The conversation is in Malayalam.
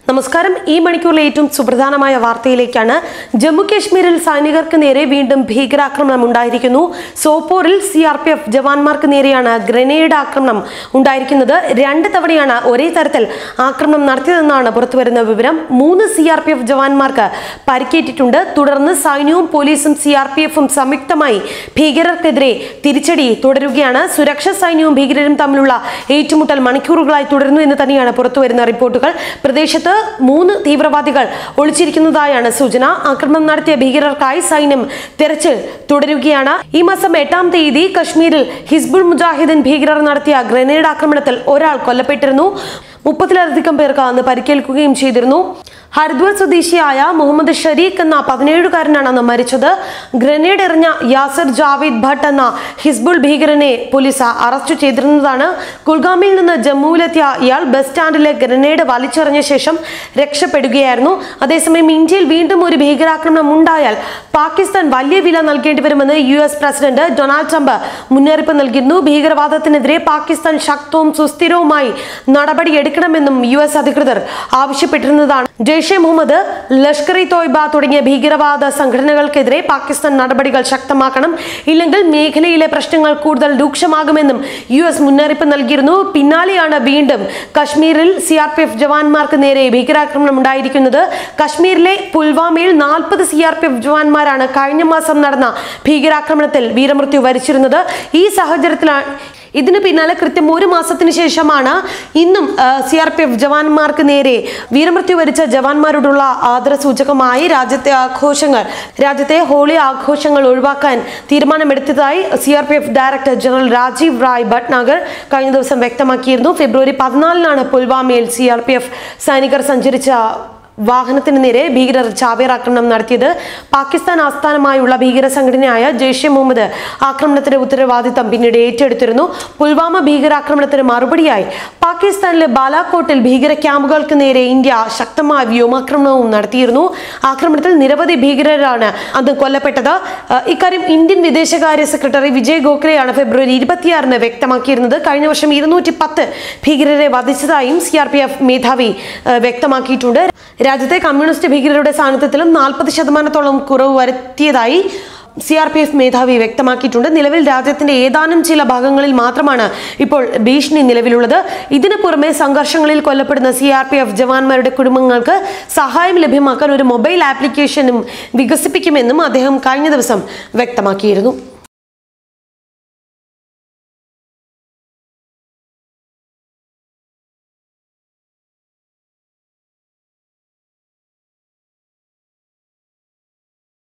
നമസ്കാരം. ഈ മണിക്കൂറിലെ ഏറ്റവും സുപ്രധാനമായ വാർത്തയിലേക്കാണ്. ജമ്മു കാശ്മീരിൽ സൈനികർക്ക് നേരെ വീണ്ടും ഭീകരാക്രമണം ഉണ്ടായിരിക്കുന്നു. സോപ്പോറിൽ CRPF ജവാന്മാർക്ക് നേരെയാണ് ഗ്രനേഡ് ആക്രമണം ഉണ്ടായിരിക്കുന്നത്. 2 തവണയാണ് ഒരേ തരത്തിൽ ആക്രമണം നടത്തിയതെന്നാണ് പുറത്തുവരുന്ന വിവരം. 3 CRPF ജവാന്മാർക്ക് പരിക്കേറ്റിട്ടുണ്ട്. തുടർന്ന് സൈന്യവും പോലീസും CRPFും സംയുക്തമായി ഭീകരർക്കെതിരെ തിരിച്ചടി തുടരുകയാണ്. സുരക്ഷാ സൈന്യവും ഭീകരരും തമ്മിലുള്ള ഏറ്റുമുട്ടൽ മണിക്കൂറുകളായി തുടരുന്നു എന്ന് തന്നെയാണ് പുറത്തുവരുന്ന റിപ്പോർട്ടുകൾ. പ്രദേശത്ത് 3 തീവ്രവാദികൾ ഒളിച്ചിരിക്കുന്നതായാണ് സൂചന. ആക്രമണം നടത്തിയ ഭീകരർക്കായി സൈന്യം തെരച്ചിൽ തുടരുകയാണ്. ഈ മാസം 8-ാം തീയതി കശ്മീരിൽ ഹിസ്ബുൾ മുജാഹിദ്ദീൻ ഭീകരർ നടത്തിയ ഗ്രനേഡ് ആക്രമണത്തിൽ ഒരാൾ കൊല്ലപ്പെട്ടിരുന്നു. 30-ലധികം പേർക്ക് അന്ന് പരിക്കേൽക്കുകയും ചെയ്തിരുന്നു. ഹരിദ്വാർ സ്വദേശിയായ മുഹമ്മദ് ഷരീഖ് എന്ന 17-കാരനാണ് അന്ന് മരിച്ചത്. ഗ്രനേഡ് എറിഞ്ഞ യാസിർ ജാവേദ് ഭട്ട് എന്ന ഹിസ്ബുൾ ഭീകരനെ പോലീസ് അറസ്റ്റ് ചെയ്തിരുന്നതാണ്. കുൽഗാമിൽ നിന്ന് ജമ്മുവിലെത്തിയ ഇയാൾ ബസ് സ്റ്റാൻഡിലെ ഗ്രനേഡ് വലിച്ചെറിഞ്ഞ ശേഷം രക്ഷപ്പെടുകയായിരുന്നു. അതേസമയം ഇന്ത്യയിൽ വീണ്ടും ഒരു ഭീകരാക്രമണം ഉണ്ടായാൽ പാകിസ്ഥാൻ വലിയ വില നൽകേണ്ടി വരുമെന്ന് US പ്രസിഡന്റ് ഡൊണാൾഡ് ട്രംപ് മുന്നറിയിപ്പ് നൽകിയിരുന്നു. ഭീകരവാദത്തിനെതിരെ പാകിസ്ഥാൻ ശക്തവും സുസ്ഥിരവുമായി നടപടിയെടുക്കണമെന്നും US അധികൃതർ ആവശ്യപ്പെട്ടിരുന്നതാണ്. ജെയ്ഷെ മുഹമ്മദ്, ലഷ്കർ-ഇ-തോയ്ബ തുടങ്ങിയ ഭീകരവാദ സംഘടനകൾക്കെതിരെ പാകിസ്ഥാൻ നടപടികൾ ശക്തമാക്കണം, ഇല്ലെങ്കിൽ മേഖലയിലെ പ്രശ്നങ്ങൾ കൂടുതൽ രൂക്ഷമാകുമെന്നും US മുന്നറിയിപ്പ് നൽകിയിരുന്നു. പിന്നാലെയാണ് വീണ്ടും കശ്മീരിൽ CRPF ജവാന്മാർക്ക് നേരെ ഭീകരാക്രമണം ഉണ്ടായിരിക്കുന്നത്. കശ്മീരിലെ പുൽവാമയിൽ 40 CRPF ജവാന്മാരാണ് കഴിഞ്ഞ മാസം നടന്ന ഭീകരാക്രമണത്തിൽ വീരമൃത്യു വരിച്ചിരുന്നത്. ഈ സാഹചര്യത്തിലാണ് ഇതിന് പിന്നാലെ കൃത്യം 1 മാസത്തിന് ശേഷമാണ് ഇന്നും CRPF ജവാന്മാർക്ക് നേരെ വീരമൃത്യു വരിച്ച ജവാന്മാരോടുള്ള ആദരസൂചകമായി രാജ്യത്തെ ഹോളി ആഘോഷങ്ങൾ ഒഴിവാക്കാൻ തീരുമാനമെടുത്തതായി CRPF director general Rajeev Rai Bhatnagar കഴിഞ്ഞ ദിവസം വ്യക്തമാക്കിയിരുന്നു. ഫെബ്രുവരി 14-നാണ് പുൽവാമയിൽ CRPF സൈനികർ സഞ്ചരിച്ച വാഹനത്തിന് നേരെ ഭീകരർ ചാവേറാക്രമണം നടത്തിയത്. പാകിസ്ഥാൻ ആസ്ഥാനമായുള്ള ഭീകര സംഘടനയായ ജെയ്ഷെ മുഹമ്മദ് ആക്രമണത്തിന്റെ ഉത്തരവാദിത്തം പിന്നീട് ഏറ്റെടുത്തിരുന്നു. പുൽവാമ ഭീകരാക്രമണത്തിന് മറുപടിയായി പാകിസ്ഥാനിലെ ബാലാകോട്ടിൽ ഭീകര ക്യാമ്പുകൾക്ക് നേരെ ഇന്ത്യ ശക്തമായ വ്യോമാക്രമണവും നടത്തിയിരുന്നു. ആക്രമണത്തിൽ നിരവധി ഭീകരരാണ് അന്ന് കൊല്ലപ്പെട്ടത്. ഇക്കാര്യം ഇന്ത്യൻ വിദേശകാര്യ സെക്രട്ടറി വിജയ് ഗോഖലെയാണ് ഫെബ്രുവരി 26-ന് വ്യക്തമാക്കിയിരുന്നത്. കഴിഞ്ഞ വർഷം 210 ഭീകരരെ വധിച്ചതായും CRPF മേധാവി വ്യക്തമാക്കിയിട്ടുണ്ട്. രാജ്യത്തെ കമ്മ്യൂണിസ്റ്റ് ഭീകരരുടെ സാന്നിധ്യത്തിലും 40% കുറവ് വരുത്തിയതായി CRPF മേധാവി വ്യക്തമാക്കിയിട്ടുണ്ട്. നിലവിൽ രാജ്യത്തിന്റെ ഏതാനും ചില ഭാഗങ്ങളിൽ മാത്രമാണ് ഇപ്പോൾ ഭീഷണി നിലവിലുള്ളത്. ഇതിനു പുറമെ സംഘർഷങ്ങളിൽ കൊല്ലപ്പെടുന്ന CRPF ജവാന്മാരുടെ കുടുംബങ്ങൾക്ക് സഹായം ലഭ്യമാക്കാൻ ഒരു മൊബൈൽ ആപ്ലിക്കേഷനും വികസിപ്പിക്കുമെന്നും അദ്ദേഹം കഴിഞ്ഞ ദിവസം വ്യക്തമാക്കിയിരുന്നു.